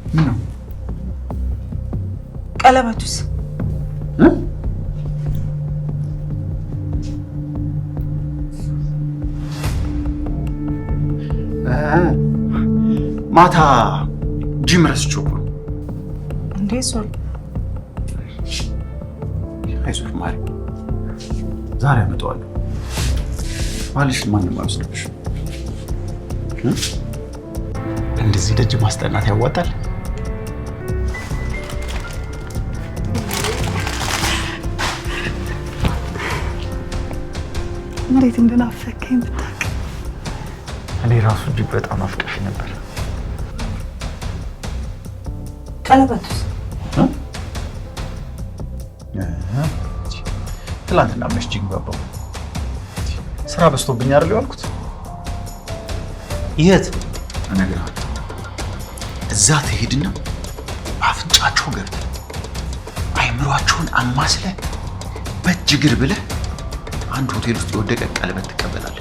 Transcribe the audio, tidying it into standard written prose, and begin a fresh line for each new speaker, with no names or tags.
ምን ነው
ቀለበቱስ?
ማታ ጂም ረስቼው እኮ
እንዴ ሶል
አይዞሽ ማሪ፣ ዛሬ አመጣዋለሁ። ባልሽን ማንም አይወስድብሽ። እንደዚህ ደጅ ማስጠናት ያዋጣል?
እንዴት እንደናፈከኝ ብታውቅ።
እኔ ራሱ እጅግ በጣም ናፍቀሽ ነበር።
ቀለበቱስ?
ትላንትና መስጂድ ገባሁ። ስራ በዝቶብኝ አይደል ያልኩት?
የት
እነግርሃለሁ። እዛ ትሄድና አፍንጫቸው ገብተህ አይምሯቸውን አማስለህ በእጅ እግር ብለህ አንድ ሆቴል ውስጥ የወደቀ ቀለበት ትቀበላለህ።